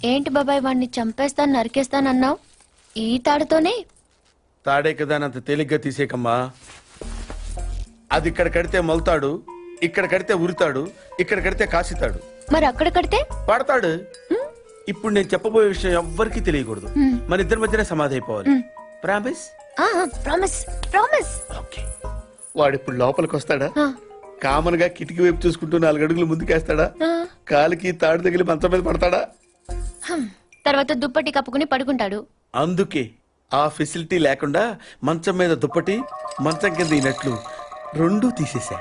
ఏంటి బాబాయ్ వాడిని చంపేస్తాను నరికేస్తానన్నావు? ఈ తాడుతోనే? తాడే కదా అంత తేలిగ్గా తీసేకమ్మా. అది ఇక్కడ కడితే మొలతాడు, ఇక్కడ కడితే ఉరితాడు, ఇక్కడ కడితే కాసితాడు. మరి అక్కడ కడితే పడతాడు. ఇప్పుడు నేను చెప్పబోయే విషయం ఎవ్వరికీ తెలియకూడదు. మన ఇద్దరి మధ్యనే సమాధి అయిపోవాలి. ప్రామిస్? Promise promise. ఓకే. వాడు ఇప్పుడు లోపలికి వస్తాడా? కామన్ గా కిటికీ వైపు చూసుకుంటూ 4 అడుగులు ముందుకేస్తాడా? కాలికి తాడు తగిలి మంచం మీద పడతాడా? తర్వాత దుప్పటి కప్పుకుని పడుకుంటాడు. అందుకే ఆ ఫెసిలిటీ లేకుండా మంచం మీద దుప్పటి, మంచం కింద ఈనట్లు 2 తీసేశా.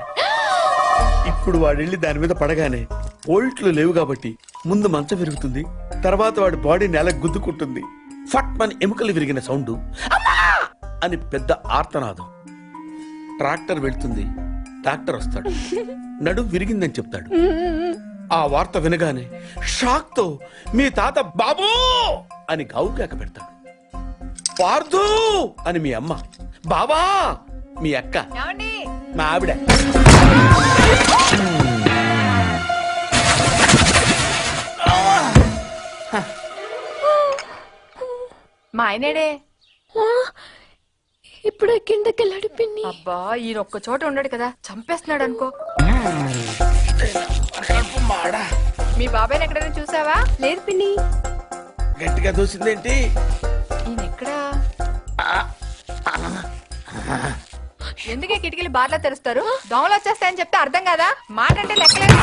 ఇప్పుడు వాడెళ్ళి దాని మీద పడగానే బోల్ట్లు లేవు కాబట్టి ముందు మంచం విరుగుతుంది, తర్వాత వాడి బాడీ నేలకు గుద్దుకుంటుంది. ఫట్ మన ఎముకలు విరిగిన సౌండ్, అమ్మా అని పెద్ద ఆర్తనాదం. ట్రాక్టర్ వెళ్తుంది, డాక్టర్ వస్తాడు, నడు విరిగిందని చెప్తాడు. ఆ వార్త వినగానే షాక్ తో మీ తాత బాబూ అని గావు కేక పెడతాడు. పార్దు అని మీ అమ్మ, బాబా మీ అక్క, మా ఆవిడ. మా ఆయనేడే ఇప్పుడు కిందకెళ్ళాడు పిన్ని. అబ్బా ఈయన ఒక్క చోట ఉండడు కదా, చంపేస్తున్నాడు అనుకో. మీ బాబాయ్ని ఎక్కడైనా చూసావా? లేదు పిన్ని. గట్టిగా దూసిందేంటి? ఈయన ఎక్కడా? ఎందుకే కిటికీలు బార్లా తెరుస్తారు? దోమలు వచ్చేస్తాయని చెప్తే అర్థం కదా? మాట అంటే లెక్కలేదు.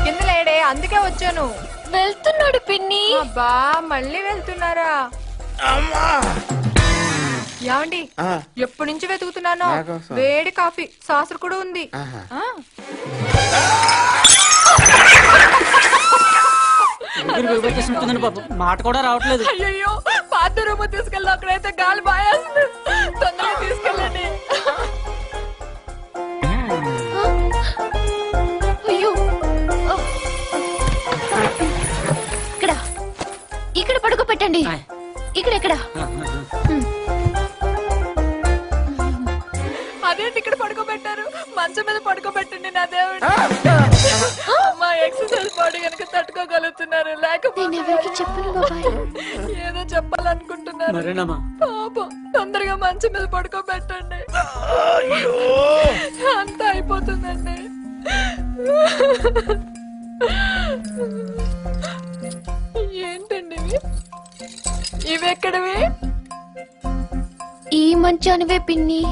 కింద లేడే, అందుకే వచ్చాను. వెళ్తున్నాడు పిన్ని. అబ్బా మళ్ళీ వెళ్తున్నారా? ఏమండి ఎప్పటి నుంచి వెతుకుతున్నానో వేడి కాఫీ, సాసరు కూడా ఉంది. మాట కూడా రావట్లేదు. అయ్యో పాత రూమ్ తీసుకెళ్ళి అక్కడైతే గాలి బాయేస్తుంది. తొందరగా తీసుకెళ్ళండి. అయ్యో ఇక్కడ ఇక్కడ పడుకోబెట్టండి. ఇక్కడ అదేంటి ఇక్కడ పడుకోబెట్టారు? మంచం మీద పడుకోబెట్టండి నా దేవుడు. మా ఎక్సర్సైజ్ బాడీ కనుక తట్టుకోగలుగుతున్నారు, లేకపోతే ఏదో చెప్పాలనుకుంటున్నారు. పాపం తొందరగా మంచం మీద పడుకోబెట్టండి, అంతా అయిపోతుందండి. ఏంటండి ఇవి ఎక్కడవి? ఈ మంచానివే పిన్ని.